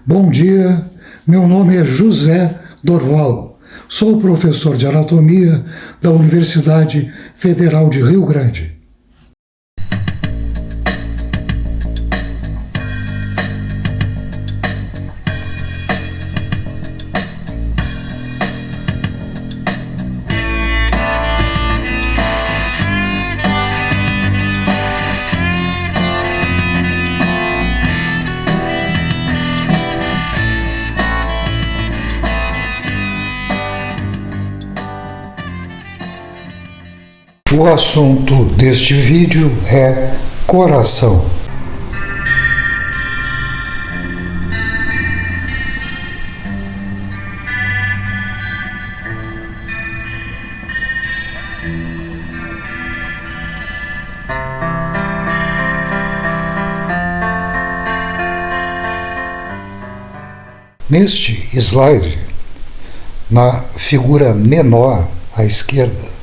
Bom dia, meu nome é José Dorval, sou professor de anatomia da Universidade Federal de Rio Grande. O assunto deste vídeo é coração. Neste slide, na figura menor à esquerda,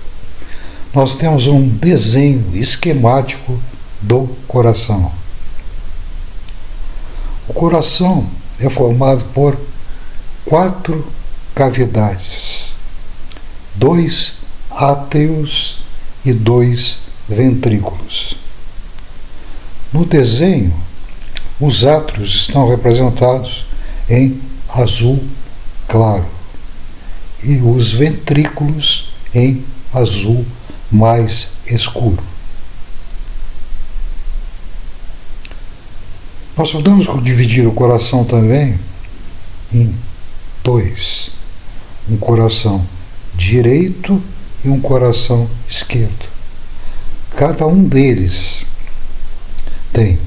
nós temos um desenho esquemático do coração. O coração é formado por 4 cavidades, 2 átrios e 2 ventrículos. No desenho, os átrios estão representados em azul claro e os ventrículos em azul mais escuro. Nós podemos dividir o coração também em 2, um coração direito e um coração esquerdo. Cada um deles tem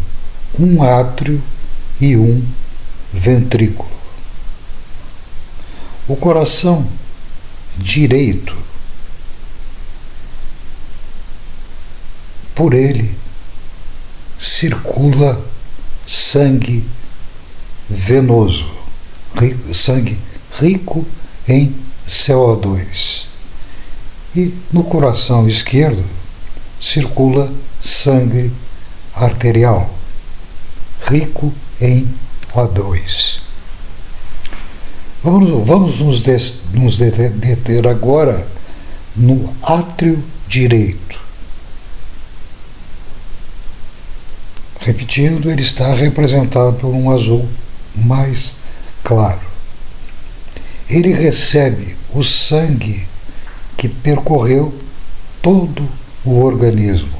um átrio e um ventrículo. O coração direito, por ele circula sangue venoso, sangue rico em CO2. E no coração esquerdo circula sangue arterial, rico em O2. Vamos nos deter agora no átrio direito. Repetindo, ele está representado por um azul mais claro. Ele recebe o sangue que percorreu todo o organismo,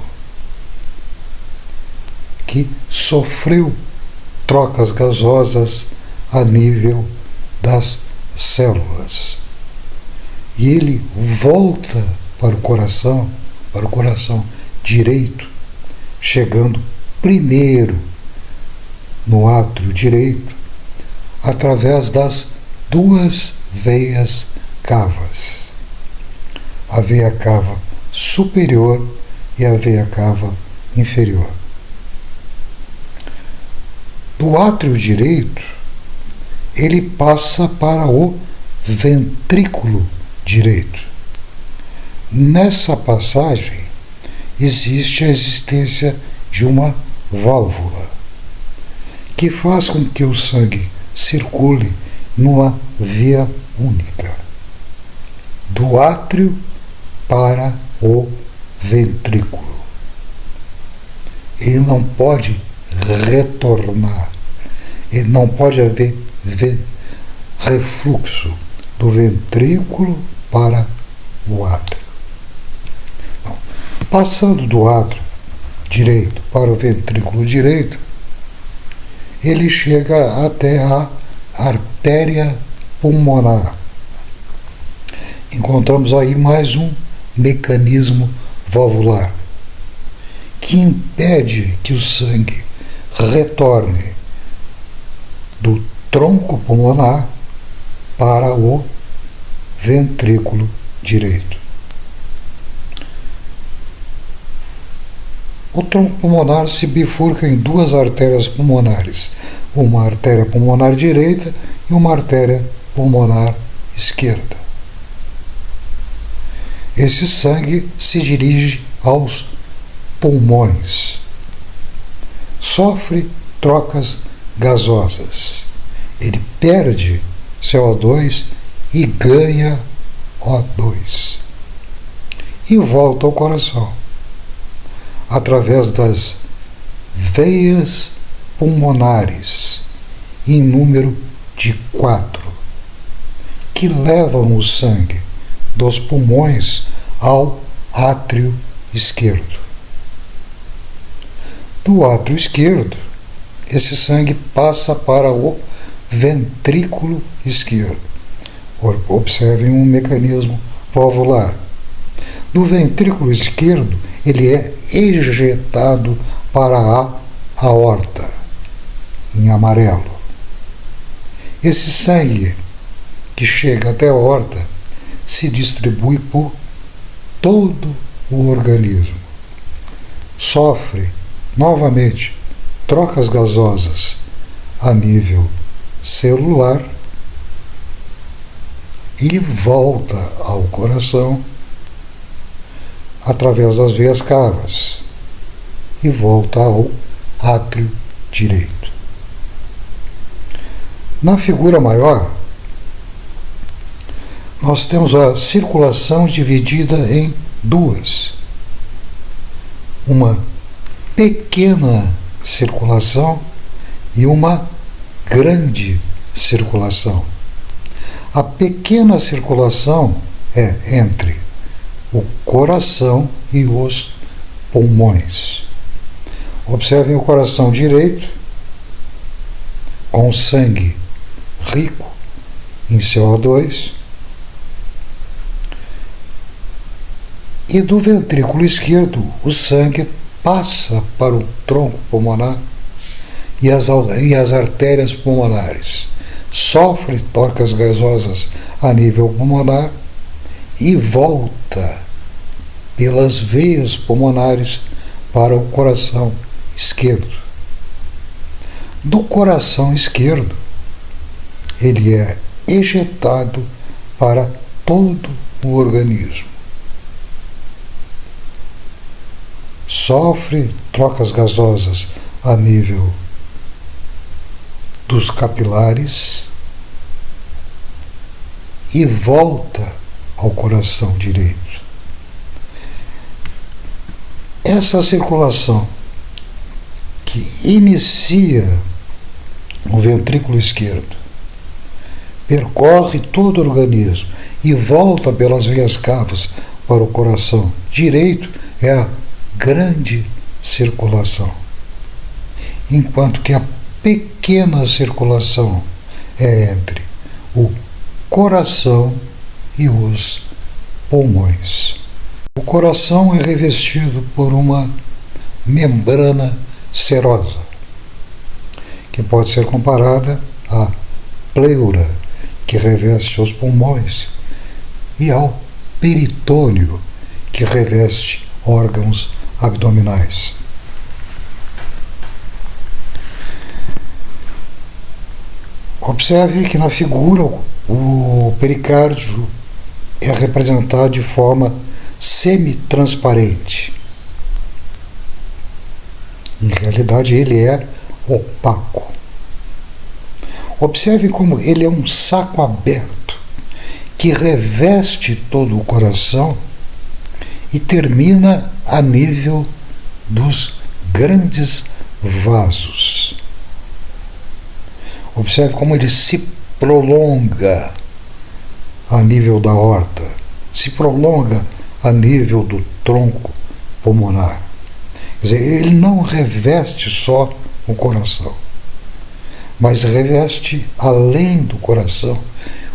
que sofreu trocas gasosas a nível das células. E ele volta para o coração direito, chegando primeiro no átrio direito, através das 2 veias cavas, a veia cava superior e a veia cava inferior. Do átrio direito, ele passa para o ventrículo direito. Nessa passagem, existe a existência de uma válvula que faz com que o sangue circule numa via única, do átrio para o ventrículo. Ele não pode retornar, ele não pode haver refluxo do ventrículo para o átrio. Então, passando do átrio direito para o ventrículo direito, ele chega até a artéria pulmonar. Encontramos aí mais um mecanismo valvular que impede que o sangue retorne do tronco pulmonar para o ventrículo direito. O tronco pulmonar se bifurca em 2 artérias pulmonares, uma artéria pulmonar direita e uma artéria pulmonar esquerda. Esse sangue se dirige aos pulmões, sofre trocas gasosas Ele perde CO2 e ganha O2. E volta ao coração, através das veias pulmonares, em número de 4, que levam o sangue dos pulmões ao átrio esquerdo. Do átrio esquerdo, esse sangue passa para o ventrículo esquerdo. Observem um mecanismo valvular. Do ventrículo esquerdo, ele é ejetado para a aorta, em amarelo. Esse sangue que chega até a aorta se distribui por todo o organismo. Sofre, novamente, trocas gasosas a nível celular e volta ao coração através das veias cavas e volta ao átrio direito. Na figura maior, nós temos a circulação dividida em duas. Uma pequena circulação e uma grande circulação. A pequena circulação é entre o coração e os pulmões. Observem o coração direito, com sangue rico em CO2, e do ventrículo esquerdo o sangue passa para o tronco pulmonar e as artérias pulmonares. Sofre trocas gasosas a nível pulmonar e volta pelas veias pulmonares para o coração esquerdo. Do coração esquerdo, ele é ejetado para todo o organismo. Sofre trocas gasosas a nível dos capilares e volta ao coração direito. Essa circulação que inicia no ventrículo esquerdo, percorre todo o organismo e volta pelas veias cavas para o coração direito, é a grande circulação, enquanto que a pequena circulação é entre o coração e os pulmões. O coração é revestido por uma membrana serosa, que pode ser comparada à pleura que reveste os pulmões e ao peritônio que reveste órgãos abdominais. Observe que na figura o pericárdio é representado de forma semi-transparente. Em realidade, ele é opaco. Observe como ele é um saco aberto que reveste todo o coração e termina a nível dos grandes vasos. Observe como ele se prolonga a nível da aorta, se prolonga a nível do tronco pulmonar. Quer dizer, ele não reveste só o coração, mas reveste, além do coração,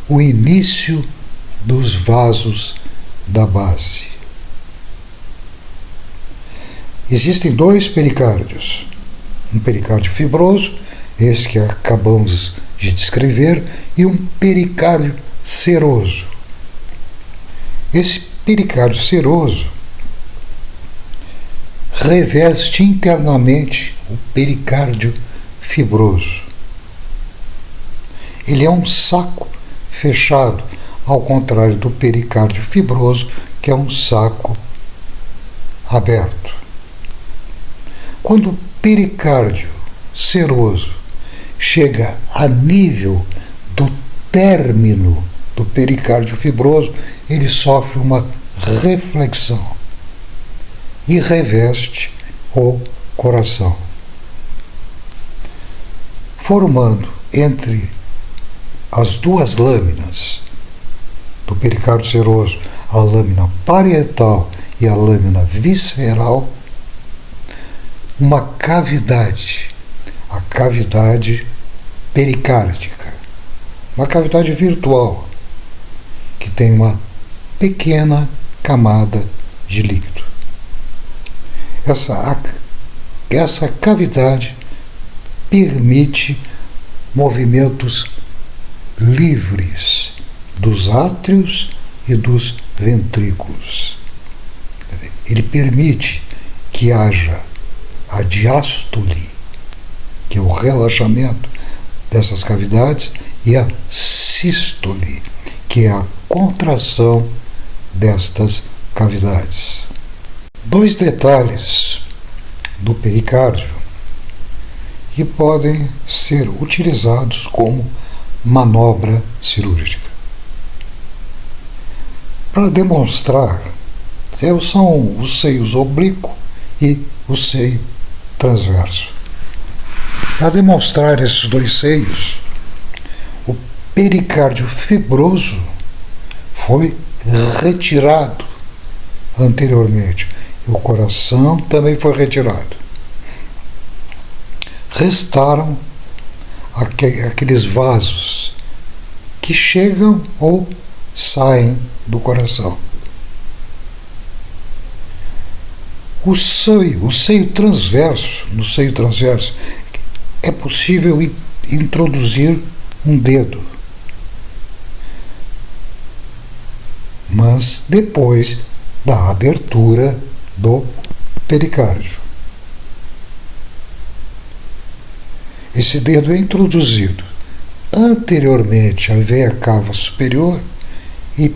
o início dos vasos da base. Existem dois pericárdios, um pericárdio fibroso, esse que acabamos de descrever, e um pericárdio seroso. Esse pericárdio seroso reveste internamente o pericárdio fibroso. Ele é um saco fechado, ao contrário do pericárdio fibroso, que é um saco aberto. Quando o pericárdio seroso chega a nível do término do pericárdio fibroso, ele sofre uma reflexão e reveste o coração, formando entre as duas lâminas do pericárdio seroso, a lâmina parietal e a lâmina visceral, uma cavidade, a cavidade pericárdica, uma cavidade virtual que tem uma pequena camada de líquido. Essa cavidade permite movimentos livres dos átrios e dos ventrículos. Ele permite que haja a diástole, que é o relaxamento dessas cavidades, e a sístole, que é a contração destas cavidades. Dois detalhes do pericárdio que podem ser utilizados como manobra cirúrgica. Para demonstrar, são os seios oblíquo e o seio transverso. Para demonstrar esses dois seios, o pericárdio fibroso foi retirado anteriormente e o coração também foi retirado. Restaram aqueles vasos que chegam ou saem do coração. No seio transverso, é possível introduzir um dedo, mas depois da abertura do pericárdio. Esse dedo é introduzido anteriormente à veia cava superior e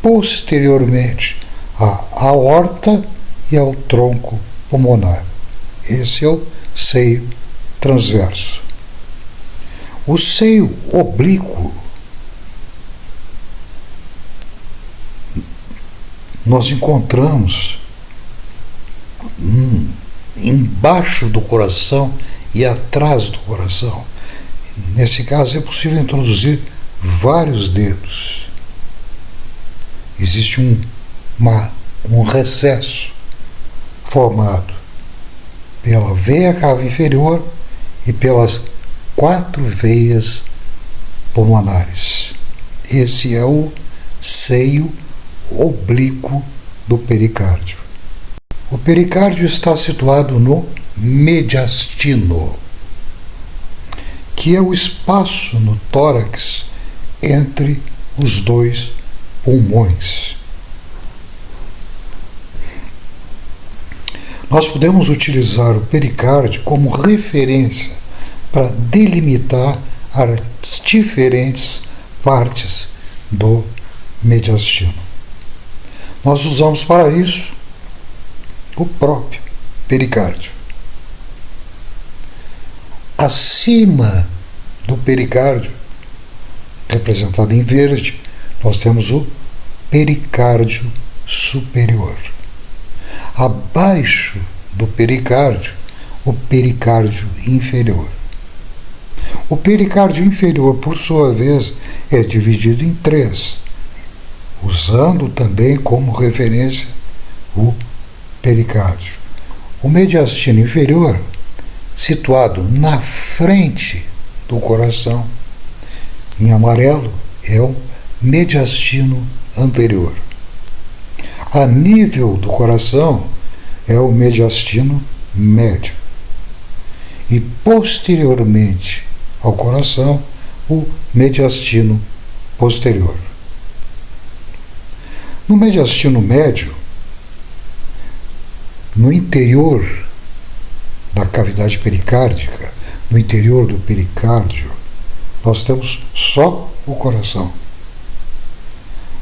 posteriormente à aorta e ao tronco pulmonar. Esse é o seio transverso. O seio oblíquo, nós encontramos embaixo do coração e atrás do coração. Nesse caso é possível introduzir vários dedos. Existe um recesso formado pela veia cava inferior e pelas 4 veias pulmonares. Esse é o seio oblíquo do pericárdio. O pericárdio está situado no mediastino, que é o espaço no tórax entre os dois pulmões. Nós podemos utilizar o pericárdio como referência para delimitar as diferentes partes do mediastino. Nós usamos para isso o próprio pericárdio. Acima do pericárdio, representado em verde, nós temos o pericárdio superior. Abaixo do pericárdio, o pericárdio inferior. O pericárdio inferior, por sua vez, é dividido em 3, usando também como referência o pericárdio. O mediastino inferior, situado na frente do coração, em amarelo, é o mediastino anterior. A nível do coração é o mediastino médio. E posteriormente ao coração, o mediastino posterior. No mediastino médio, no interior da cavidade pericárdica, no interior do pericárdio, nós temos só o coração.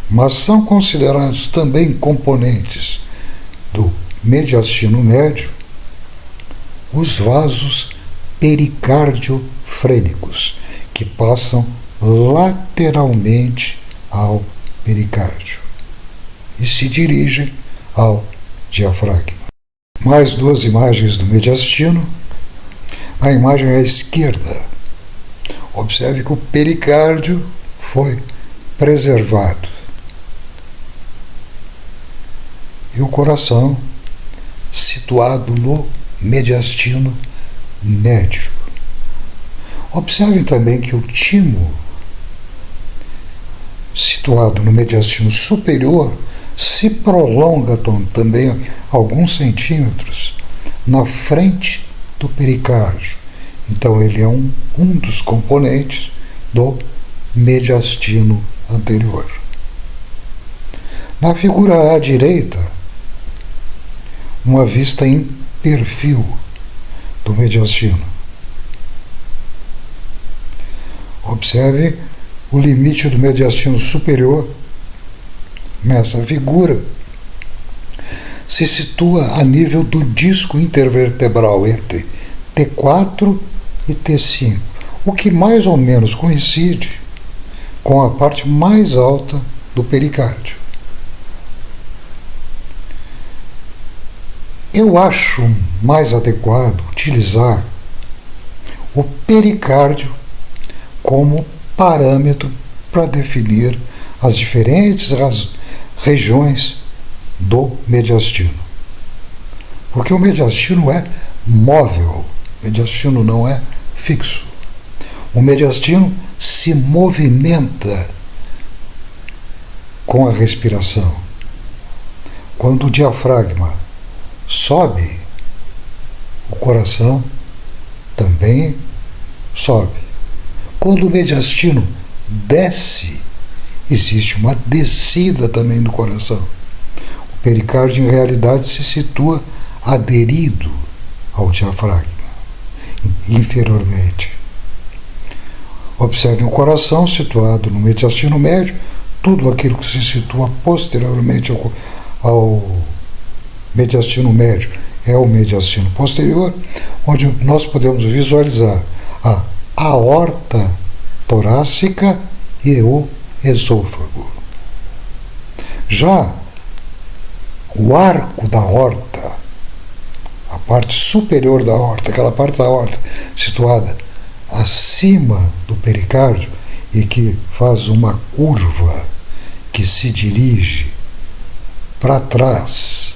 Mas são considerados também componentes do mediastino médio os vasos pericárdio frênicos, que passam lateralmente ao pericárdio e se dirigem ao diafragma. Mais duas imagens do mediastino. A imagem à esquerda. Observe que o pericárdio foi preservado. E o coração situado no mediastino médio. Observe também que o timo, situado no mediastino superior, se prolonga também alguns centímetros na frente do pericárdio. Então ele é um dos componentes do mediastino anterior. Na figura à direita, uma vista em perfil do mediastino. Observe o limite do mediastino superior. Nessa figura se situa a nível do disco intervertebral entre T4 e T5, o que mais ou menos coincide com a parte mais alta do pericárdio. Eu acho mais adequado utilizar o pericárdio como parâmetro para definir as diferentes regiões do mediastino. Porque o mediastino é móvel, o mediastino não é fixo. O mediastino se movimenta com a respiração. Quando o diafragma sobe, o coração também sobe. Quando o mediastino desce, existe uma descida também do coração. O pericárdio, em realidade, se situa aderido ao diafragma, inferiormente. Observem o coração situado no mediastino médio, tudo aquilo que se situa posteriormente ao mediastino médio é o mediastino posterior, onde nós podemos visualizar a aorta torácica e o esôfago. Já o arco da aorta, a parte superior da aorta, aquela parte da aorta situada acima do pericárdio e que faz uma curva que se dirige para trás,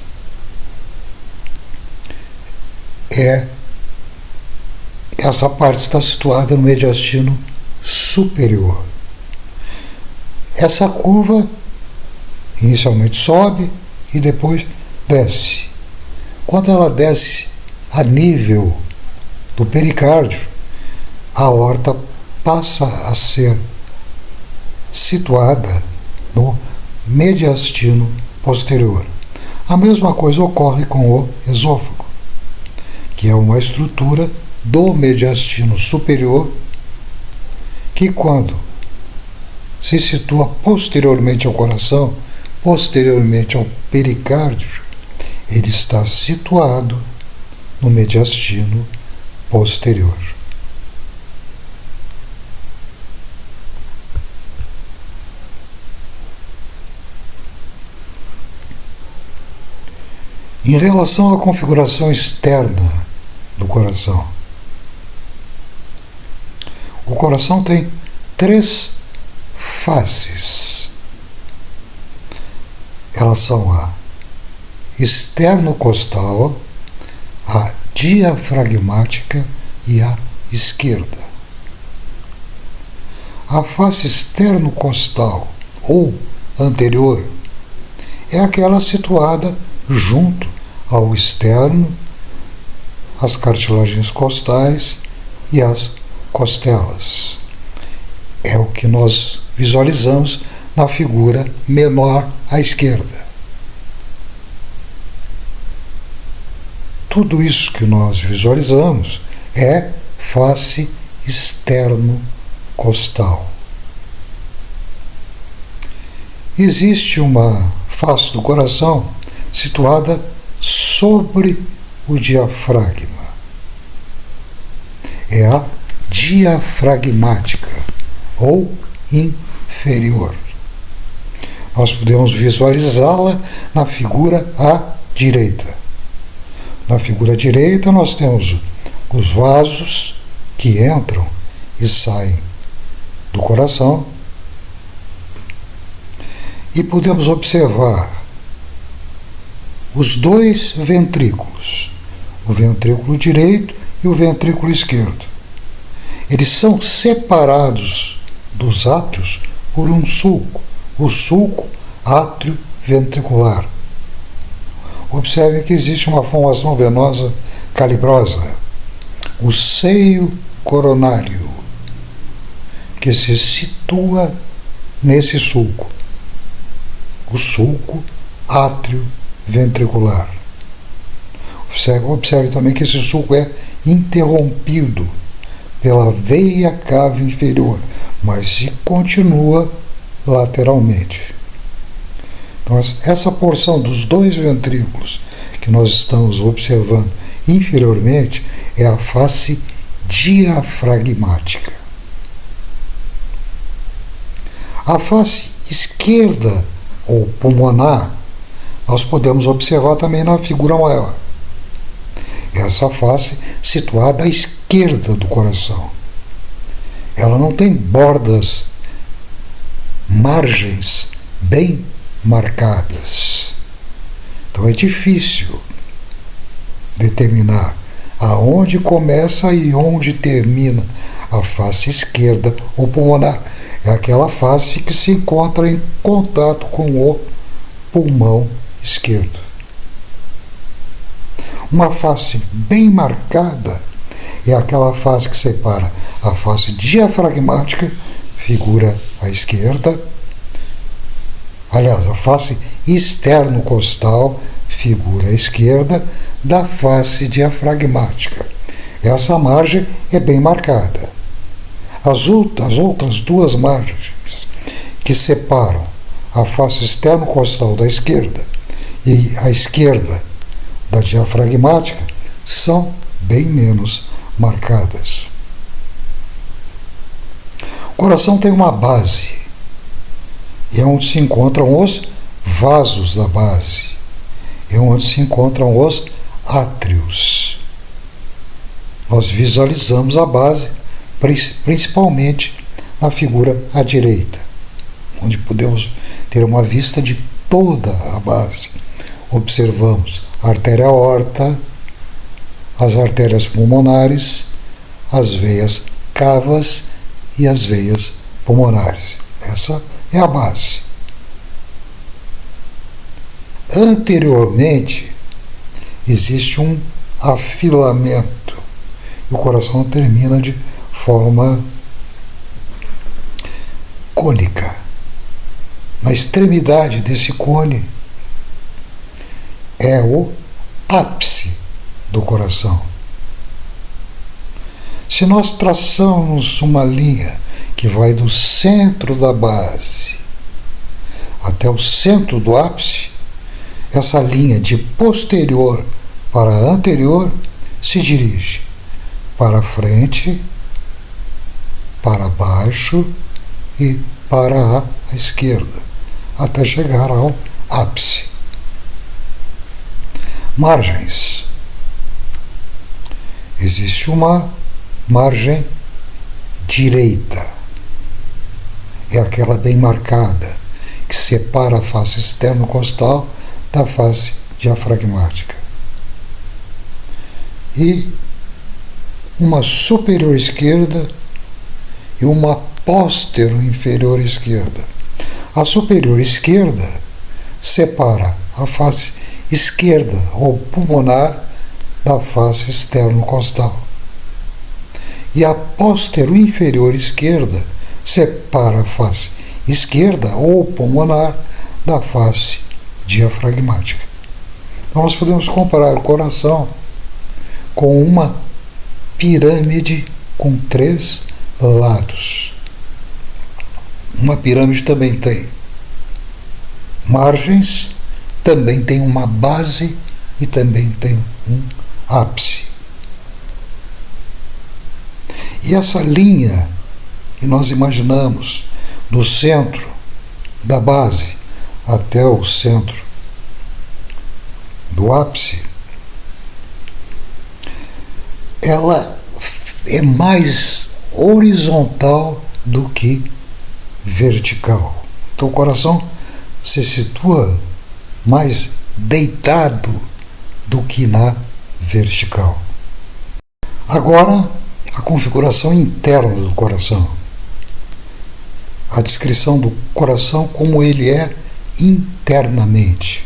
essa parte está situada no mediastino superior. Essa curva inicialmente sobe e depois desce. Quando ela desce a nível do pericárdio, a aorta passa a ser situada no mediastino posterior. A mesma coisa ocorre com o esôfago, que é uma estrutura do mediastino superior que, quando se situa posteriormente ao coração, posteriormente ao pericárdio, ele está situado no mediastino posterior. Em relação à configuração externa do coração, o coração tem 3 faces. Elas são a externo-costal, a diafragmática e a esquerda. A face externo-costal ou anterior é aquela situada junto ao externo, as cartilagens costais e as costelas. É o que nós visualizamos na figura menor à esquerda. Tudo isso que nós visualizamos é face externo-costal. Existe uma face do coração situada sobre o diafragma. É a diafragmática ou inferior. Nós podemos visualizá-la na figura à direita. Na figura direita nós temos os vasos que entram e saem do coração e podemos observar os dois ventrículos, o ventrículo direito e o ventrículo esquerdo. Eles são separados dos átrios por um sulco, o sulco átrio-ventricular. Observe que existe uma formação venosa calibrosa, o seio coronário, que se situa nesse sulco, o sulco átrio-ventricular. Observe também que esse sulco é interrompido pela veia cava inferior, mas se continua lateralmente. Então, essa porção dos dois ventrículos que nós estamos observando inferiormente é a face diafragmática. A face esquerda, ou pulmonar, nós podemos observar também na figura maior. Essa face situada à esquerda do coração. Ela não tem bordas, margens bem marcadas. Então é difícil determinar aonde começa e onde termina a face esquerda ou pulmonar. É aquela face que se encontra em contato com o pulmão esquerdo. Uma face bem marcada é aquela face que separa a face diafragmática, figura à esquerda, aliás, a face externo-costal, figura à esquerda, da face diafragmática. Essa margem é bem marcada. As outras duas margens que separam a face externo-costal da esquerda e a esquerda da diafragmática são bem menos marcadas. O coração tem uma base, e é onde se encontram os vasos da base, é onde se encontram os átrios. Nós visualizamos a base principalmente na figura à direita, onde podemos ter uma vista de toda a base. Observamos a artéria aorta, as artérias pulmonares, as veias cavas e as veias pulmonares. Essa é a base. Anteriormente, existe um afilamento e o coração termina de forma cônica. Na extremidade desse cone é o ápice do coração. Se nós traçamos uma linha que vai do centro da base até o centro do ápice, essa linha de posterior para anterior se dirige para frente, para baixo e para a esquerda, até chegar ao ápice. Margens. Existe uma margem direita. É aquela bem marcada, que separa a face externo-costal da face diafragmática. E uma superior esquerda e uma póstero inferior esquerda. A superior esquerda separa a face esquerda ou pulmonar da face externo-costal. E a póstero inferior esquerda separa a face esquerda ou pulmonar da face diafragmática. Então nós podemos comparar o coração com uma pirâmide com 3 lados. Uma pirâmide também tem margens, também tem uma base e também tem um ápice. E essa linha que nós imaginamos do centro da base até o centro do ápice, ela é mais horizontal do que vertical. Então o coração se situa mais deitado do que na vertical. Agora, a configuração interna do coração. A descrição do coração como ele é internamente.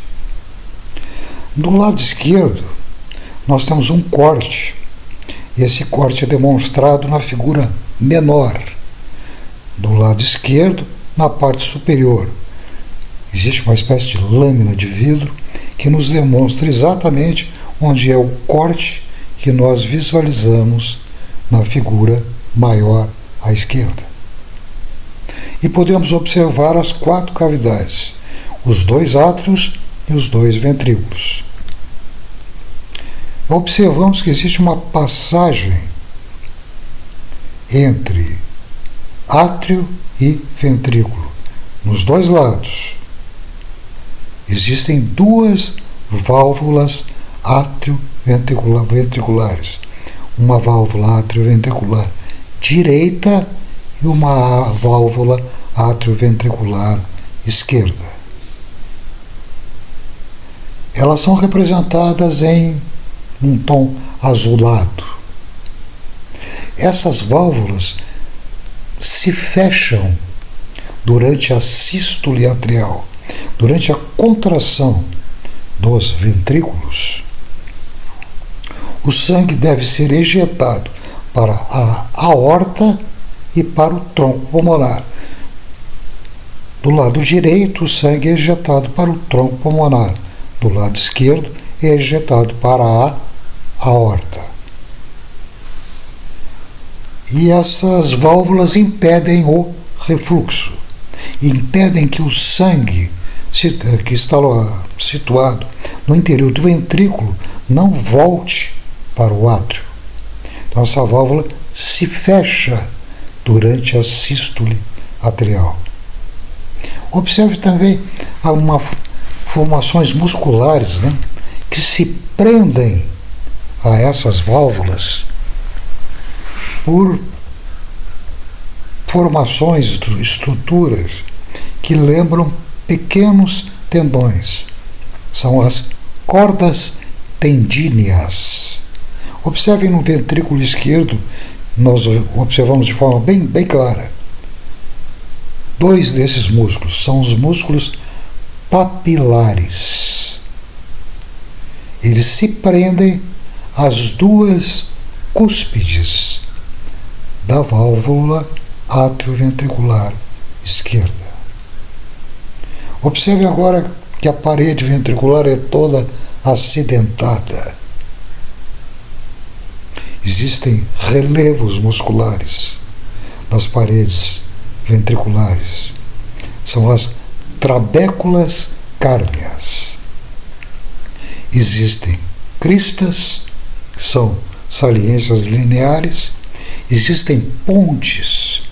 Do lado esquerdo, nós temos um corte. E esse corte é demonstrado na figura menor. Do lado esquerdo, na parte superior, existe uma espécie de lâmina de vidro que nos demonstra exatamente onde é o corte que nós visualizamos na figura maior à esquerda. E podemos observar as 4 cavidades, os 2 átrios e os 2 ventrículos. Observamos que existe uma passagem entre átrio e ventrículo. Nos 2 lados existem 2 válvulas átrio-ventriculares. Uma válvula átrio-ventricular direita e uma válvula átrio-ventricular esquerda. Elas são representadas em um tom azulado. Essas válvulas se fecham durante a sístole atrial, durante a contração dos ventrículos. O sangue deve ser ejetado para a aorta e para o tronco pulmonar. Do lado direito, o sangue é ejetado para o tronco pulmonar. Do lado esquerdo, é ejetado para a aorta. E essas válvulas impedem o refluxo, impedem que o sangue que está situado no interior do ventrículo não volte para o átrio. Então essa válvula se fecha durante a sístole atrial. Observe também algumas formações musculares, que se prendem a essas válvulas por formações, estruturas que lembram pequenos tendões. São as cordas tendíneas. Observem no ventrículo esquerdo, nós observamos de forma bem clara. 2 desses músculos são os músculos papilares. Eles se prendem às 2 cúspides da válvula átrio-ventricular esquerda. Observe agora que a parede ventricular é toda acidentada. Existem relevos musculares nas paredes ventriculares. São as trabéculas cárneas. Existem cristas, que são saliências lineares. Existem pontes,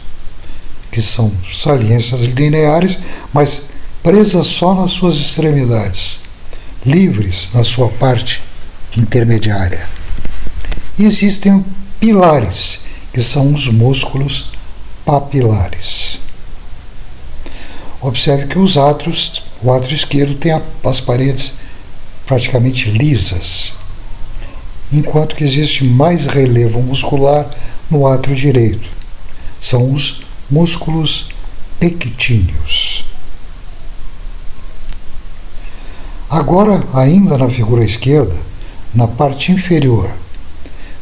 que são saliências lineares, mas presas só nas suas extremidades, livres na sua parte intermediária. E existem pilares, que são os músculos papilares. Observe que os átrios, o átrio esquerdo tem as paredes praticamente lisas, enquanto que existe mais relevo muscular no átrio direito. São os músculos pectíneos. Agora, ainda na figura esquerda, na parte inferior,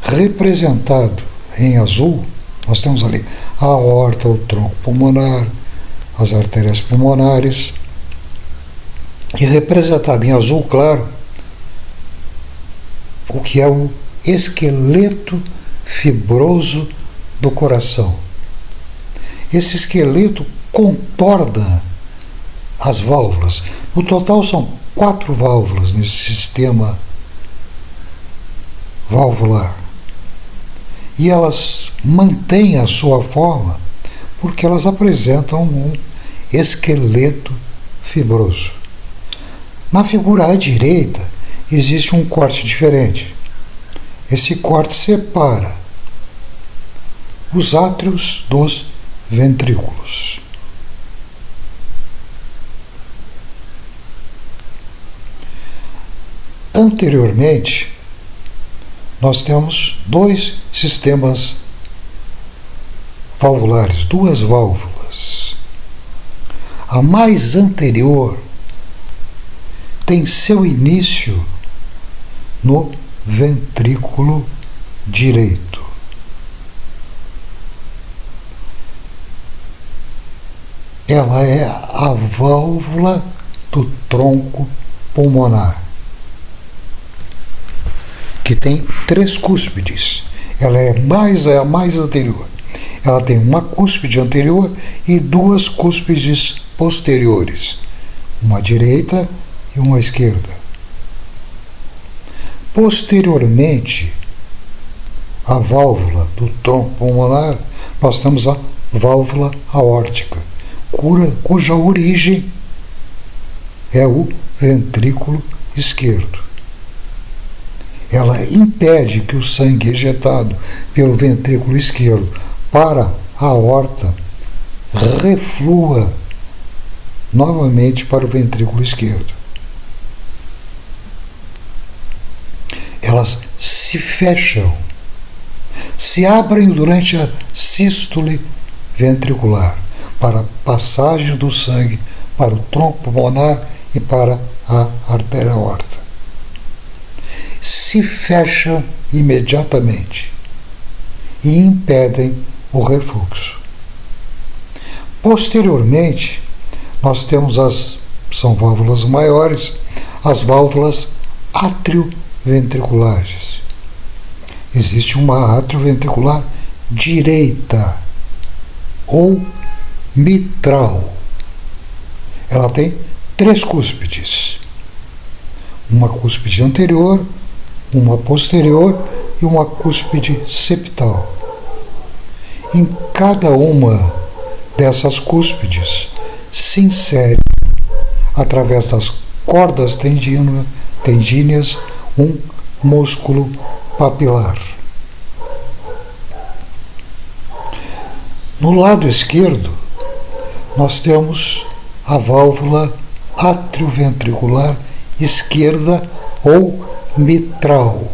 representado em azul, nós temos ali a aorta, o tronco pulmonar, as artérias pulmonares, e representado em azul claro, o que é o esqueleto fibroso do coração. Esse esqueleto contorna as válvulas. No total são 4 válvulas nesse sistema valvular. E elas mantêm a sua forma porque elas apresentam um esqueleto fibroso. Na figura à direita existe um corte diferente. Esse corte separa os átrios dos ventrículos. Anteriormente, nós temos dois sistemas valvulares, duas válvulas. A mais anterior tem seu início no ventrículo direito. Ela é a válvula do tronco pulmonar, que tem 3 cúspides. Ela é a mais anterior. Ela tem uma cúspide anterior e 2 cúspides posteriores, uma à direita e uma à esquerda. Posteriormente à válvula do tronco pulmonar, nós temos a válvula aórtica, cuja origem é o ventrículo esquerdo. Ela impede que o sangue ejetado pelo ventrículo esquerdo para a aorta reflua novamente para o ventrículo esquerdo. Elas se fecham, se abrem durante a sístole ventricular para a passagem do sangue para o tronco pulmonar e para a artéria aorta. Se fecham imediatamente e impedem o refluxo. Posteriormente, nós temos são válvulas maiores, as válvulas atrioventriculares. Existe uma atrioventricular direita ou mitral. Ela tem 3 cúspides. Uma cúspide anterior, uma posterior e uma cúspide septal. Em cada uma dessas cúspides se insere, através das cordas tendíneas, um músculo papilar. No lado esquerdo, nós temos a válvula atrioventricular esquerda ou mitral,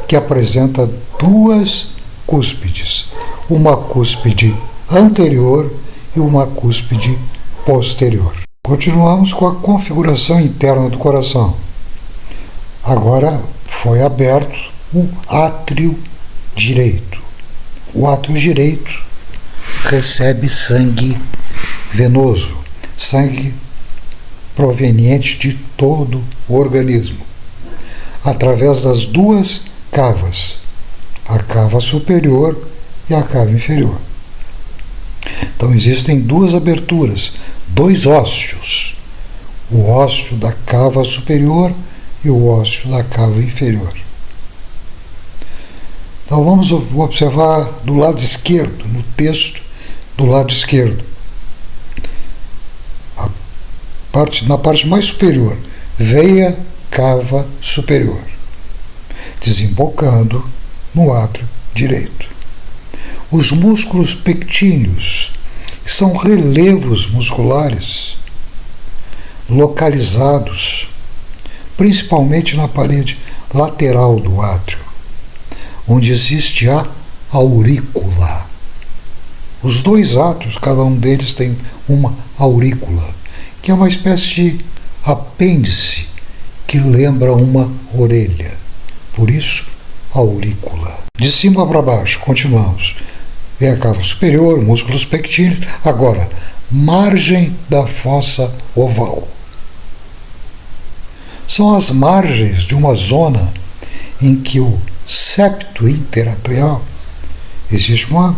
que apresenta 2 cúspides, uma cúspide anterior e uma cúspide posterior. Continuamos com a configuração interna do coração. Agora foi aberto o átrio direito. O átrio direito recebe sangue venoso, sangue proveniente de todo o organismo, através das 2 cavas, a cava superior e a cava inferior. Então existem 2 aberturas, 2 ósseos, o ósseo da cava superior e o ósseo da cava inferior. Então vamos observar do lado esquerdo, no texto do lado esquerdo. Na parte mais superior, veia cava superior, desembocando no átrio direito. Os músculos pectíneos são relevos musculares localizados principalmente na parede lateral do átrio, onde existe a aurícula. Os 2 átrios, cada um deles tem uma aurícula, que é uma espécie de apêndice que lembra uma orelha. Por isso, aurícula. De cima para baixo, continuamos. É a cava superior, músculos pectíneos. Agora, margem da fossa oval. São as margens de uma zona em que o septo interatrial, existe uma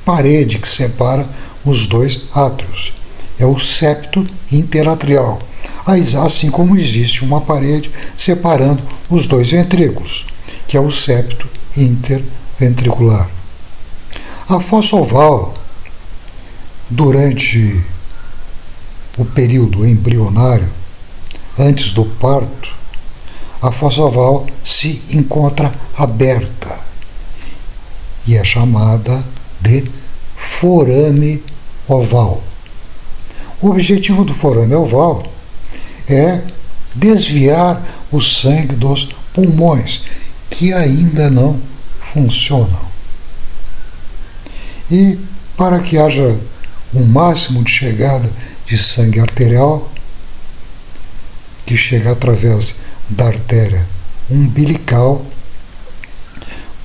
parede que separa os 2 átrios. É o septo interatrial. Assim como existe uma parede separando os 2 ventrículos, que é o septo interventricular. A fossa oval, durante o período embrionário, antes do parto, a fossa oval se encontra aberta e é chamada de forame oval. O objetivo do forame oval é desviar o sangue dos pulmões, que ainda não funcionam. E para que haja um máximo de chegada de sangue arterial, que chega através da artéria umbilical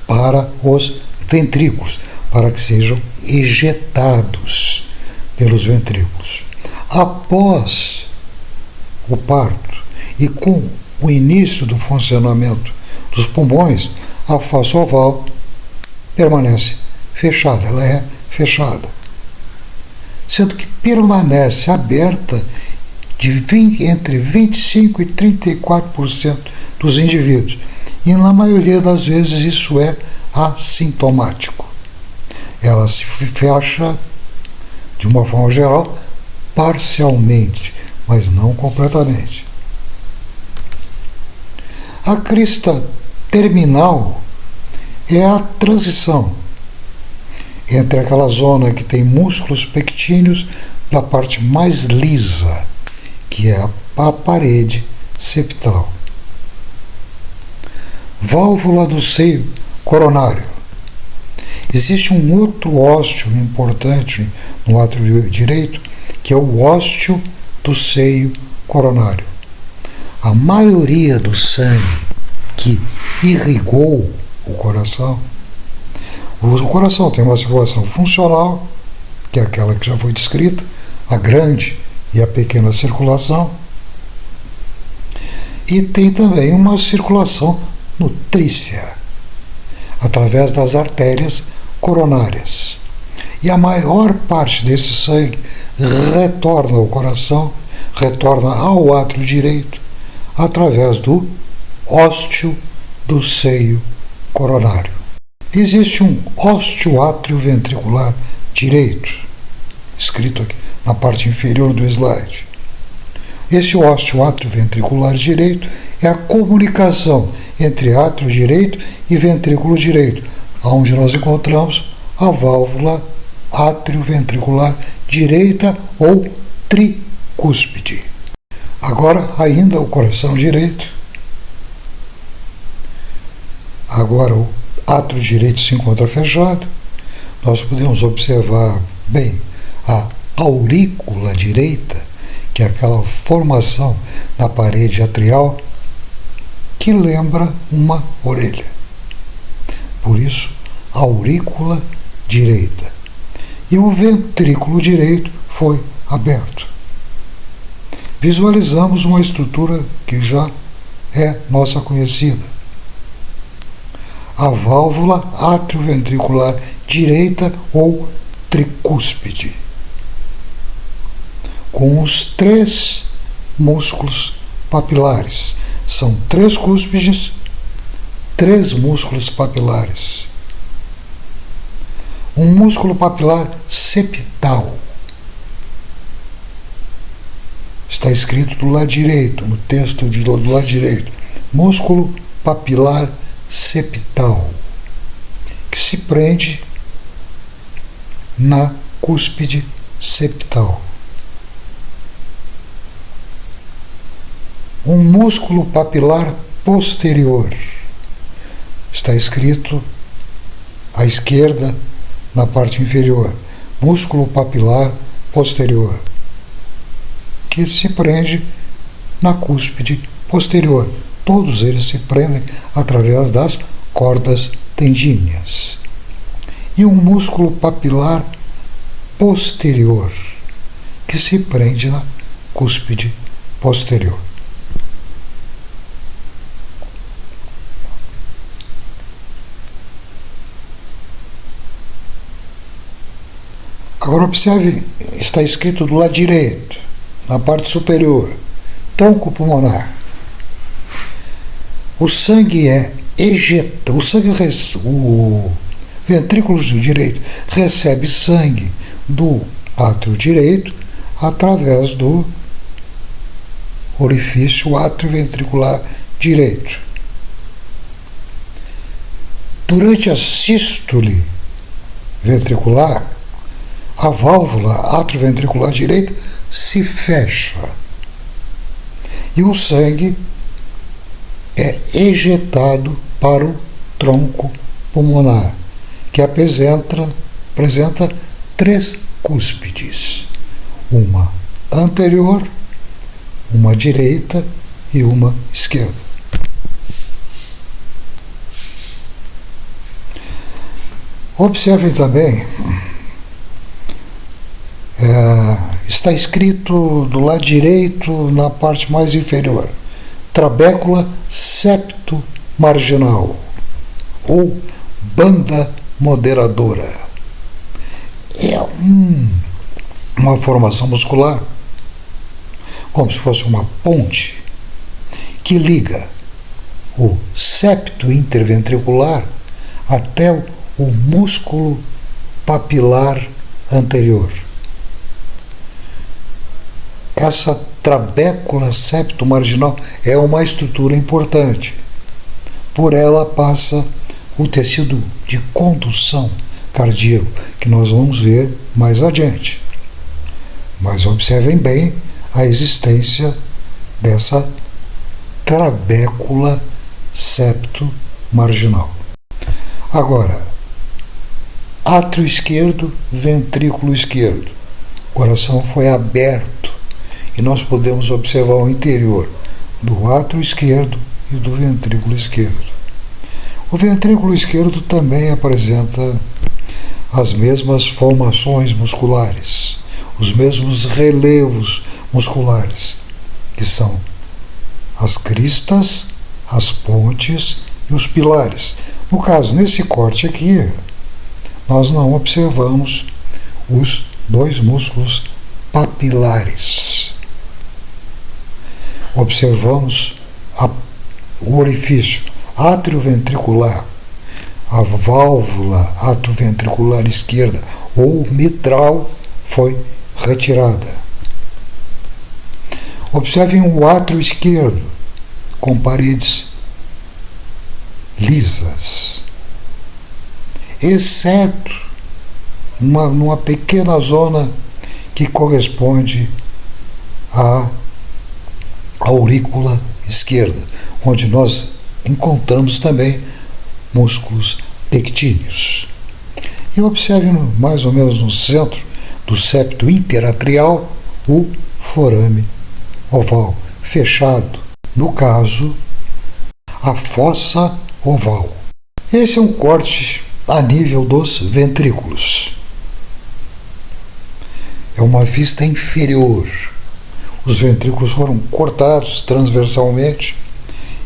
para os ventrículos, para que sejam ejetados pelos ventrículos. Após o parto e com o início do funcionamento dos pulmões, a fossa oval permanece fechada, ela é fechada, sendo que permanece aberta entre 25% e 34% dos indivíduos. E na maioria das vezes isso é assintomático. Ela se fecha, de uma forma geral, parcialmente, mas não completamente. A crista terminal é a transição entre aquela zona que tem músculos pectíneos da parte mais lisa, que é a parede septal. Válvula do seio coronário. Existe um outro ósteo importante no átrio direito, que é o ósteo do seio coronário. A maioria do sangue que irrigou o coração tem uma circulação funcional, que é aquela que já foi descrita, a grande e a pequena circulação, e tem também uma circulação nutrícia, através das artérias coronárias. E a maior parte desse sangue retorna ao coração, retorna ao átrio direito, através do ósteo do seio coronário. Existe um ósteo átrio ventricular direito, escrito aqui na parte inferior do slide. Esse ósteo átrio ventricular direito é a comunicação entre átrio direito e ventrículo direito, onde nós encontramos a válvula átrio ventricular direita ou tricúspide. Agora, ainda o coração direito. Agora o átrio direito se encontra fechado. Nós podemos observar bem a aurícula direita, que é aquela formação na parede atrial que lembra uma orelha. Por isso, aurícula direita. E o ventrículo direito foi aberto. Visualizamos uma estrutura que já é nossa conhecida. A válvula atrioventricular direita ou tricúspide, com os 3 músculos papilares. São 3 cúspides, 3 músculos papilares. Um músculo papilar septal. Está escrito do lado direito, no texto do lado direito. Músculo papilar septal, que se prende na cúspide septal. Um músculo papilar posterior. Está escrito à esquerda, na parte inferior. Músculo papilar posterior, que se prende na cúspide posterior. Todos eles se prendem através das cordas tendíneas. E um músculo papilar posterior, que se prende na cúspide posterior. Agora observe, está escrito do lado direito, na parte superior, tronco pulmonar. O sangue é ejetado, o ventrículo direito recebe sangue do átrio direito através do orifício atrioventricular direito. Durante a sístole ventricular, a válvula atrioventricular direita se fecha e o sangue é ejetado para o tronco pulmonar, que apresenta 3 cúspides, uma anterior, uma direita e uma esquerda. Observem também, está escrito do lado direito, na parte mais inferior, trabécula septo marginal, ou banda moderadora. É uma formação muscular, como se fosse uma ponte, que liga o septo interventricular até o músculo papilar anterior. Essa trabécula septo-marginal é uma estrutura importante. Por ela passa o tecido de condução cardíaco, que nós vamos ver mais adiante. Mas observem bem a existência dessa trabécula septo-marginal. Agora, átrio esquerdo, ventrículo esquerdo. O coração foi aberto e nós podemos observar o interior do átrio esquerdo e do ventrículo esquerdo. O ventrículo esquerdo também apresenta as mesmas formações musculares, os mesmos relevos musculares, que são as cristas, as pontes e os pilares. No caso, nesse corte aqui, nós não observamos os 2 músculos papilares. Observamos o orifício atrioventricular, a válvula atrioventricular esquerda ou mitral foi retirada. Observem o átrio esquerdo com paredes lisas, exceto numa pequena zona que corresponde à aurícula esquerda, onde nós encontramos também músculos pectíneos. E observe mais ou menos no centro do septo interatrial o forame oval fechado, no caso, a fossa oval. Esse é um corte a nível dos ventrículos. É uma vista inferior. Os ventrículos foram cortados transversalmente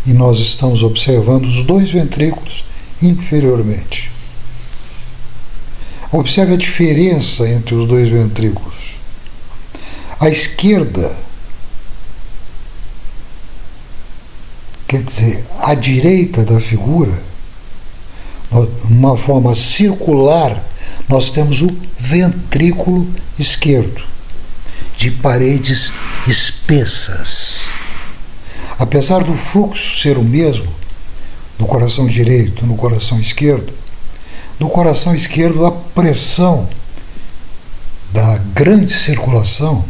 e nós estamos observando os 2 ventrículos inferiormente. Observe a diferença entre os 2 ventrículos. À esquerda, quer dizer, à direita da figura, uma forma circular, nós temos o ventrículo esquerdo, de paredes espessas. Apesar do fluxo ser o mesmo no coração direito e no coração esquerdo, no coração esquerdo a pressão da grande circulação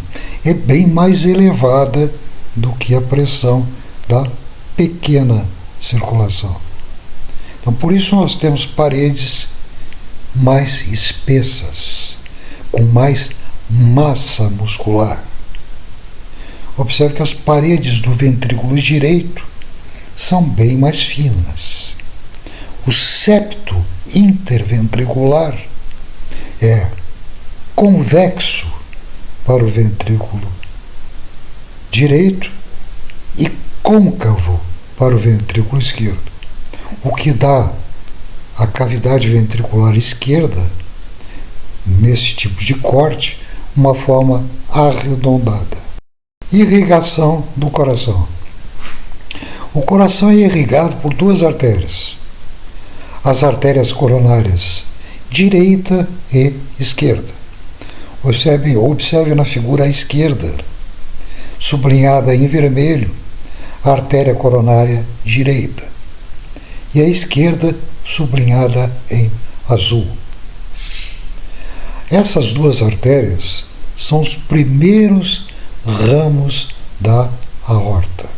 é bem mais elevada do que a pressão da pequena circulação. Então, por isso nós temos paredes mais espessas, com mais massa muscular. Observe que as paredes do ventrículo direito são bem mais finas. O septo interventricular é convexo para o ventrículo direito e côncavo para o ventrículo esquerdo, o que dá à cavidade ventricular esquerda, nesse tipo de corte, uma forma arredondada. Irrigação do coração. O coração é irrigado por 2 artérias. As artérias coronárias direita e esquerda. Observe na figura à esquerda, sublinhada em vermelho, a artéria coronária direita, e à esquerda, sublinhada em azul. Essas duas artérias são os primeiros ramos da aorta.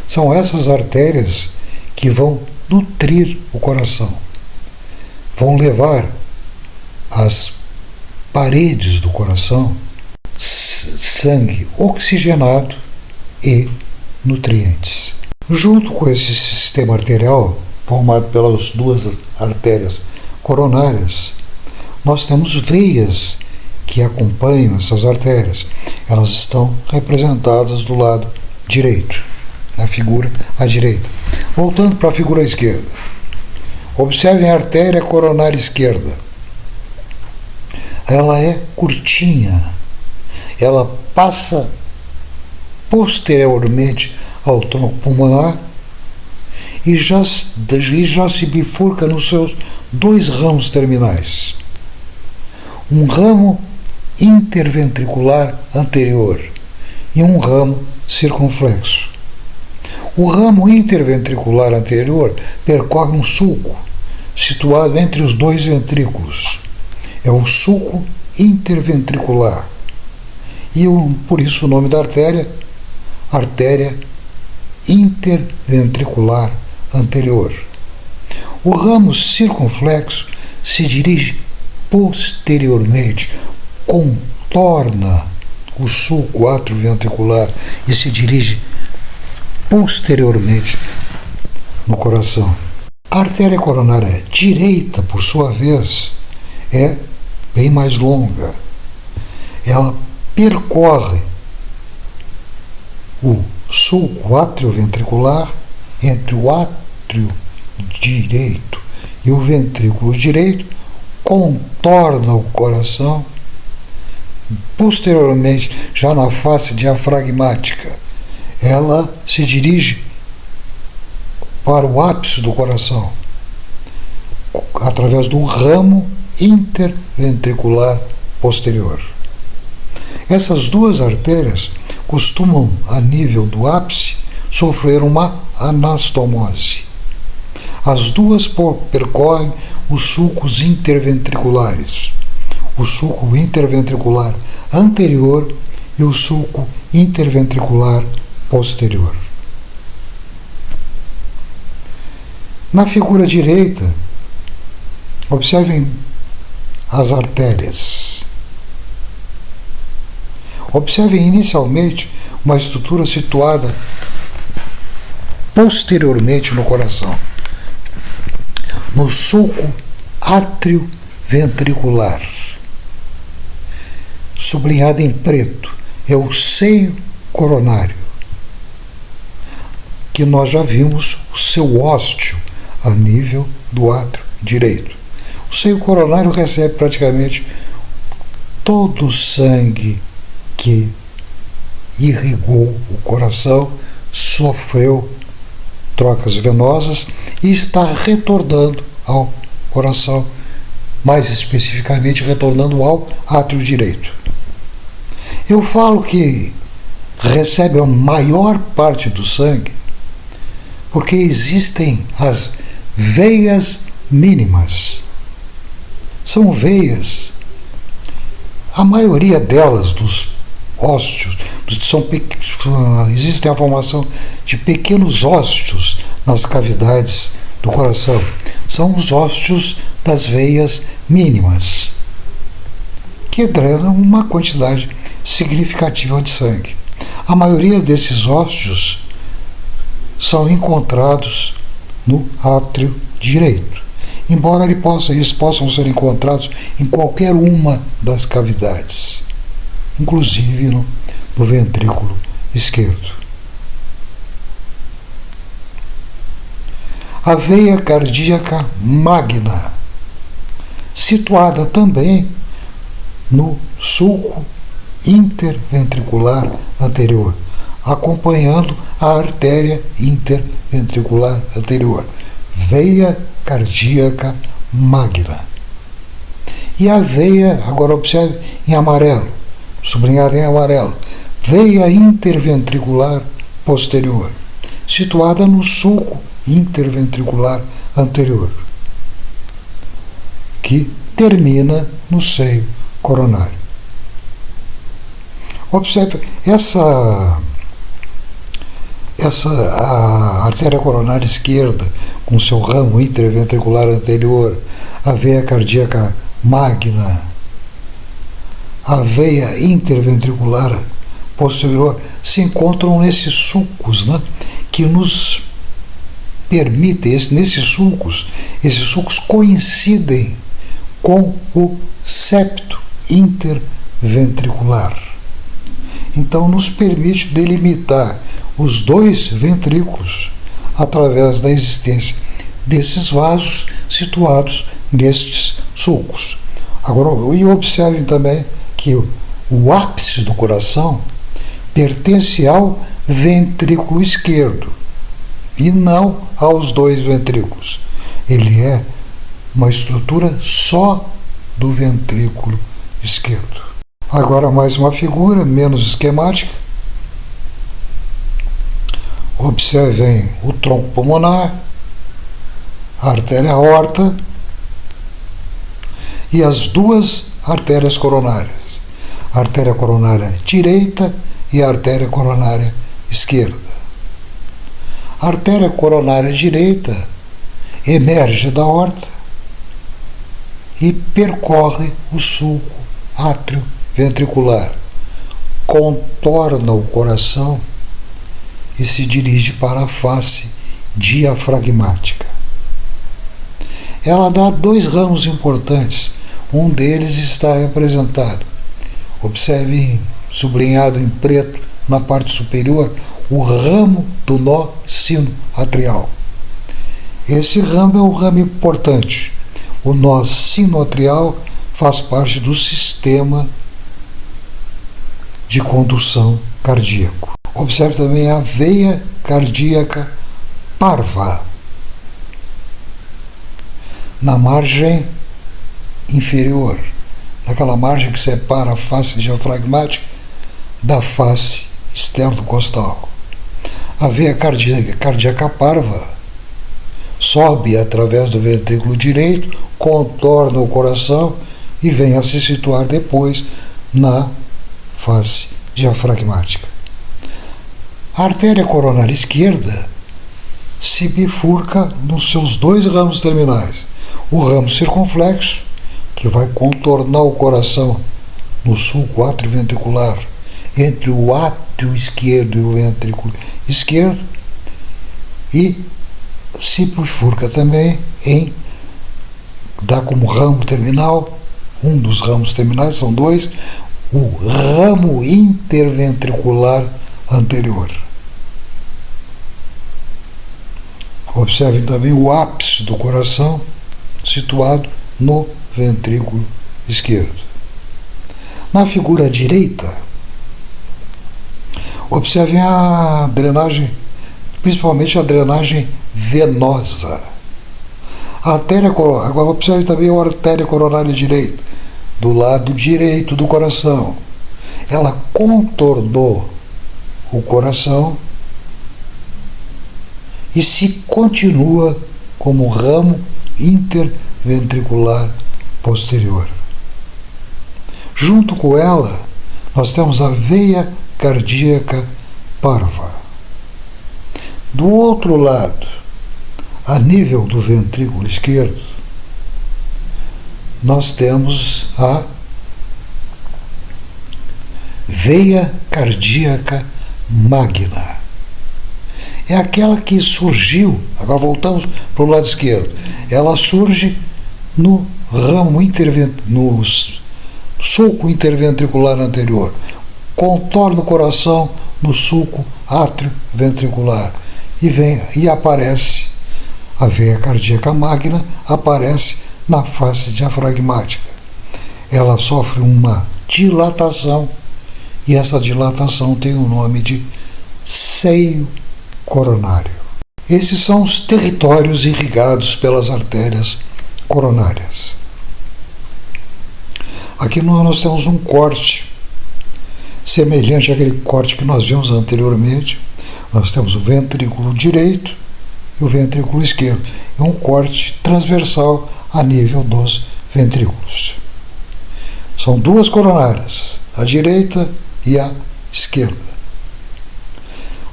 São essas artérias que vão nutrir o coração, vão levar às paredes do coração sangue oxigenado e nutrientes. Junto com esse sistema arterial, formado pelas duas artérias coronárias, nós temos veias que acompanham essas artérias. Elas estão representadas do lado direito, na figura à direita. Voltando para a figura à esquerda. Observem a artéria coronária esquerda. Ela é curtinha. Ela passa posteriormente ao tronco pulmonar e já se bifurca nos seus dois ramos terminais. Um ramo interventricular anterior e um ramo circunflexo. O ramo interventricular anterior percorre um sulco situado entre os dois ventrículos. É o sulco interventricular. E por isso o nome da artéria interventricular anterior. O ramo circunflexo se dirige posteriormente, contorna o sulco atrioventricular e se dirige posteriormente no coração. A artéria coronária direita, por sua vez, é bem mais longa. Ela percorre o sulco atrioventricular entre o átrio direito e o ventrículo direito, contorna o coração, posteriormente, já na face diafragmática, ela se dirige para o ápice do coração, através do ramo interventricular posterior. Essas duas artérias costumam, a nível do ápice, sofrer uma anastomose. As duas percorrem os sulcos interventriculares, o sulco interventricular anterior e o sulco interventricular posterior. Na figura direita, observem as artérias. Observem inicialmente uma estrutura situada posteriormente no coração, no sulco atrioventricular, sublinhado em preto, é o seio coronário, que nós já vimos o seu ósteo a nível do átrio direito. O seio coronário recebe praticamente todo o sangue que irrigou o coração, sofreu trocas venosas e está retornando ao coração, mais especificamente retornando ao átrio direito. Eu falo que recebe a maior parte do sangue porque existem as veias mínimas. São veias, a maioria delas, dos ósteos, existe a formação de pequenos ósteos nas cavidades do coração. São os ósteos das veias mínimas, que drenam uma quantidade significativa de sangue. A maioria desses ósteos são encontrados no átrio direito, embora eles possam ser encontrados em qualquer uma das cavidades, inclusive no ventrículo esquerdo. A veia cardíaca magna, situada também no sulco interventricular anterior, acompanhando a artéria interventricular anterior. Veia cardíaca magna. E a veia, agora observe em amarelo, sublinhado em amarelo, veia interventricular posterior, situada no sulco interventricular anterior, que termina no seio coronário. Observe, a artéria coronária esquerda, com seu ramo interventricular anterior, a veia cardíaca magna, a veia interventricular posterior, se encontram nesses sulcos, né, que nos permitem, esses sulcos coincidem com o septo interventricular. Então, nos permite delimitar os dois ventrículos através da existência desses vasos situados nestes sulcos. Agora, e observem também que o ápice do coração pertence ao ventrículo esquerdo e não aos dois ventrículos. Ele é uma estrutura só do ventrículo esquerdo. Agora mais uma figura menos esquemática. Observem o tronco pulmonar, a artéria aorta e as duas artérias coronárias, a artéria coronária direita e a artéria coronária esquerda. A artéria coronária direita emerge da aorta e percorre o sulco átrio ventricular, contorna o coração e se dirige para a face diafragmática. Ela dá dois ramos importantes, um deles está representado. Observem, sublinhado em preto na parte superior, o ramo do nó sinoatrial. Esse ramo é um ramo importante. O nó sinoatrial faz parte do sistema de condução cardíaco. Observe também a veia cardíaca parva, na margem inferior, naquela margem que separa a face diafragmática da face externo-costal. A veia cardíaca parva sobe através do ventrículo direito, contorna o coração e vem a se situar depois na face diafragmática. A artéria coronária esquerda se bifurca nos seus dois ramos terminais. O ramo circunflexo, que vai contornar o coração no sulco atrioventricular, entre o átrio esquerdo e o ventrículo esquerdo, e se bifurca também dá como ramo terminal, um dos ramos terminais, são dois, o ramo interventricular anterior. Observem também o ápice do coração situado no ventrículo esquerdo. Na figura direita, observem a drenagem, principalmente a drenagem venosa. Agora observe também a artéria coronária direita, do lado direito do coração. Ela contornou o coração e se continua como ramo interventricular posterior. Junto com ela, nós temos a veia cardíaca parva. Do outro lado, a nível do ventrículo esquerdo, nós temos a veia cardíaca magna. É aquela que surgiu, agora voltamos para o lado esquerdo, ela surge no ramo no sulco interventricular anterior, contorna o coração no sulco atrioventricular e aparece, a veia cardíaca magna aparece na face diafragmática. Ela sofre uma dilatação e essa dilatação tem o nome de seio coronário. Esses são os territórios irrigados pelas artérias coronárias. Aqui nós temos um corte semelhante àquele corte que nós vimos anteriormente. Nós temos o ventrículo direito e o ventrículo esquerdo. É um corte transversal a nível dos ventrículos. São duas coronárias, a direita e a esquerda.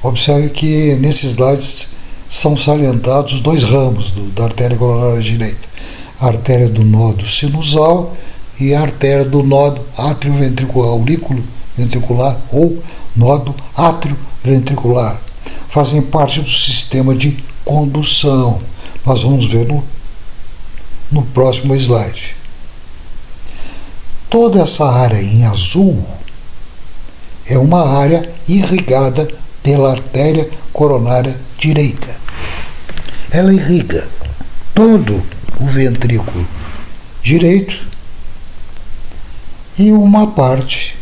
Observe que nesses slides são salientados dois ramos da artéria coronária direita: a artéria do nódo sinusal e a artéria do nódo átrio-ventricular, aurículo ventricular ou nódo átrio-ventricular. Fazem parte do sistema de condução. Nós vamos ver no próximo slide. Toda essa área em azul é uma área irrigada pela artéria coronária direita. Ela irriga todo o ventrículo direito e uma parte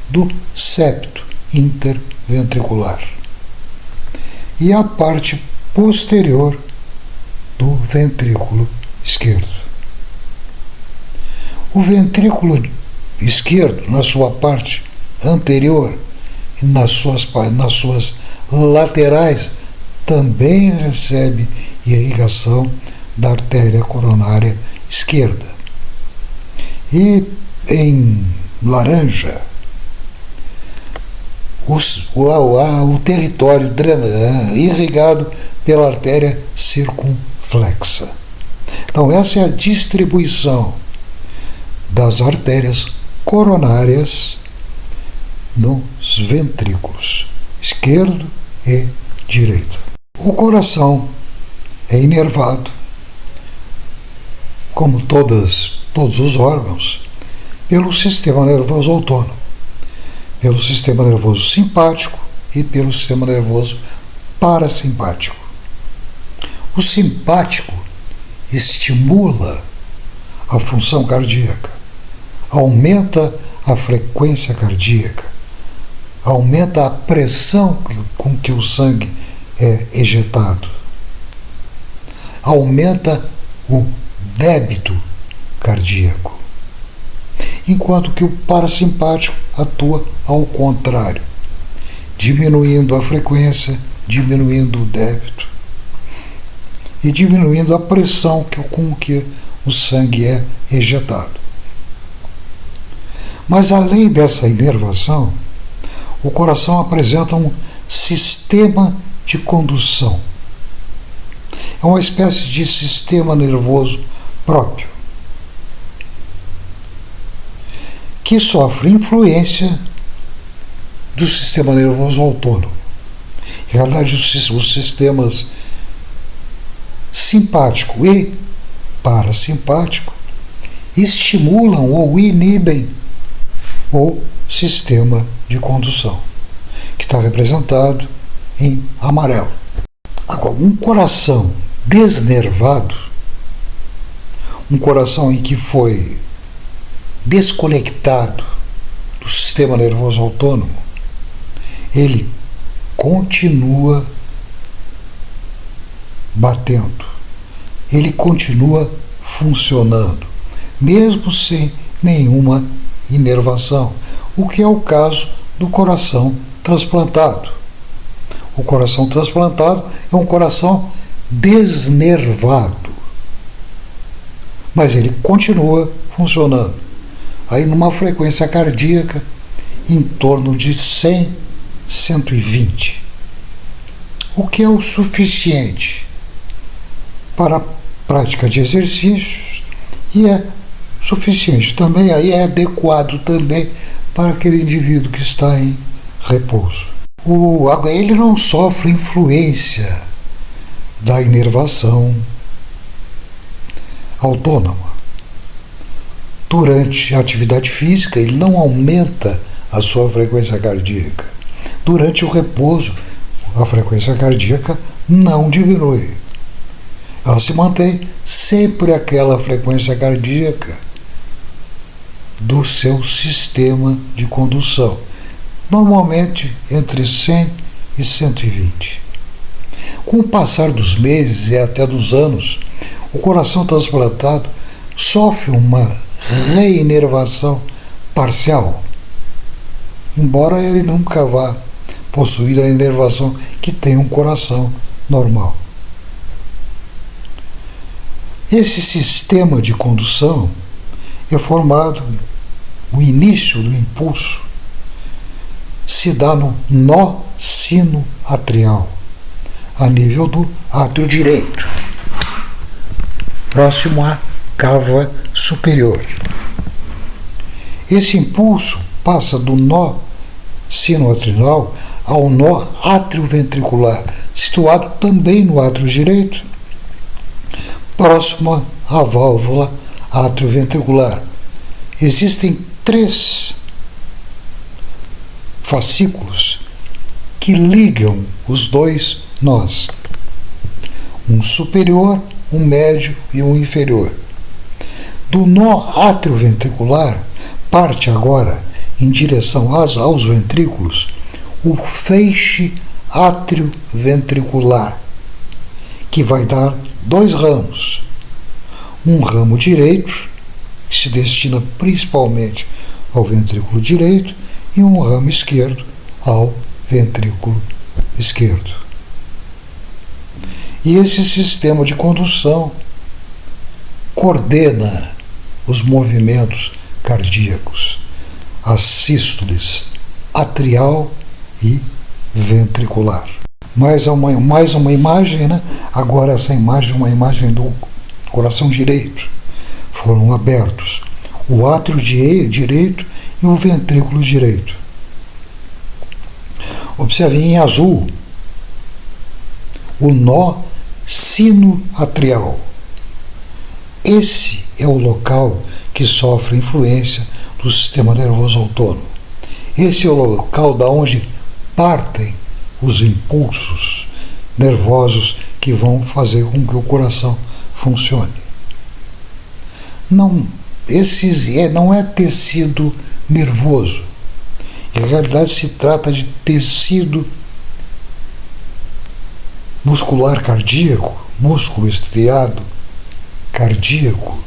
do septo interventricular e a parte posterior do ventrículo esquerdo. O ventrículo esquerdo, na sua parte anterior e nas suas laterais, também recebe irrigação da artéria coronária esquerda. E em laranja, o território irrigado pela artéria circunflexa. Então, essa é a distribuição das artérias coronárias nos ventrículos esquerdo e direito. O coração é inervado, como todos os órgãos, pelo sistema nervoso autônomo, pelo sistema nervoso simpático e pelo sistema nervoso parasimpático. O simpático estimula a função cardíaca, aumenta a frequência cardíaca, aumenta a pressão com que o sangue é ejetado, aumenta o débito cardíaco, enquanto que o parasimpático atua ao contrário, diminuindo a frequência, diminuindo o débito e diminuindo a pressão com que o sangue é ejetado. Mas além dessa inervação, o coração apresenta um sistema de condução. É uma espécie de sistema nervoso próprio, que sofre influência do sistema nervoso autônomo. Em realidade, os sistemas simpático e parasimpático estimulam ou inibem o sistema de condução, que está representado em amarelo. Agora, um coração desnervado, um coração em que foi desconectado do sistema nervoso autônomo, ele continua batendo, ele continua funcionando, mesmo sem nenhuma inervação, o que é o caso do coração transplantado. O coração transplantado é um coração desnervado, mas ele continua funcionando, aí numa frequência cardíaca em torno de 100, 120, o que é o suficiente para a prática de exercícios e é suficiente também, aí é adequado também para aquele indivíduo que está em repouso. Ele não sofre influência da inervação autônoma. Durante a atividade física, ele não aumenta a sua frequência cardíaca. Durante o repouso, a frequência cardíaca não diminui. Ela se mantém sempre aquela frequência cardíaca do seu sistema de condução, normalmente entre 100 e 120. Com o passar dos meses e até dos anos, o coração transplantado sofre uma reinervação parcial, embora ele nunca vá possuir a inervação que tem um coração normal. Esse sistema de condução é formado, o início do impulso se dá no nó sino-atrial, a nível do átrio direito, próximo à cava superior. Esse impulso passa do nó sino-atrial ao nó atrioventricular, situado também no átrio direito, próximo à válvula atrioventricular. Existem 3 fascículos que ligam os 2 nós, um superior, um médio e um inferior. Do nó atrioventricular parte agora em direção aos ventrículos o feixe atrioventricular, que vai dar 2 ramos. Um ramo direito, que se destina principalmente ao ventrículo direito, e um ramo esquerdo ao ventrículo esquerdo. E esse sistema de condução coordena os movimentos cardíacos, as sístoles atrial e ventricular. Mais uma imagem, né? Agora essa imagem é uma imagem do coração direito. Foram abertos o átrio direito e o ventrículo direito. Observe em azul o nó sino-atrial. Esse é o local que sofre influência do sistema nervoso autônomo. Esse é o local da onde partem os impulsos nervosos que vão fazer com que o coração funcione. Não é tecido nervoso. Em realidade se trata de tecido muscular cardíaco, músculo estriado cardíaco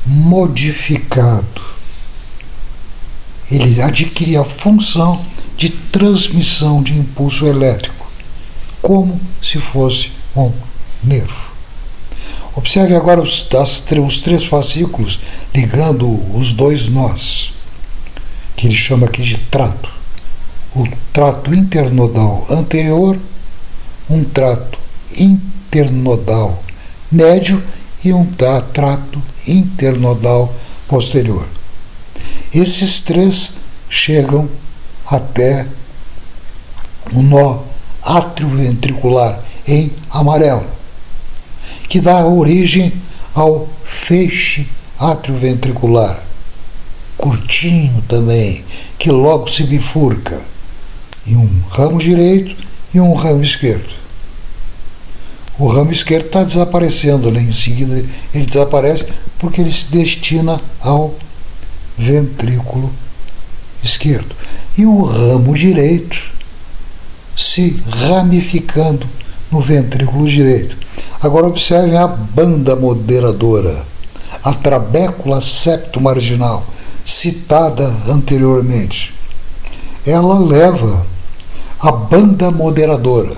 modificado. Ele adquire a função de transmissão de impulso elétrico, como se fosse um nervo. Observe agora os 3 fascículos ligando os 2 nós, que ele chama aqui de trato. O trato internodal anterior, um trato internodal médio e um trato internodal posterior. Esses 3 chegam até o nó atrioventricular em amarelo, que dá origem ao feixe atrioventricular, curtinho também, que logo se bifurca em um ramo direito e um ramo esquerdo. O ramo esquerdo está desaparecendo, né? Em seguida ele desaparece porque ele se destina ao ventrículo esquerdo. E o ramo direito se ramificando no ventrículo direito. Agora observem a banda moderadora, a trabécula septomarginal, citada anteriormente. Ela leva a banda moderadora,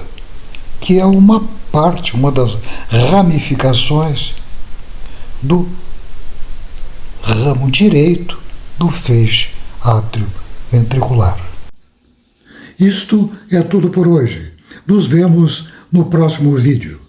que é uma parte, uma das ramificações do ramo direito do feixe atrioventricular. Isto é tudo por hoje. Nos vemos no próximo vídeo.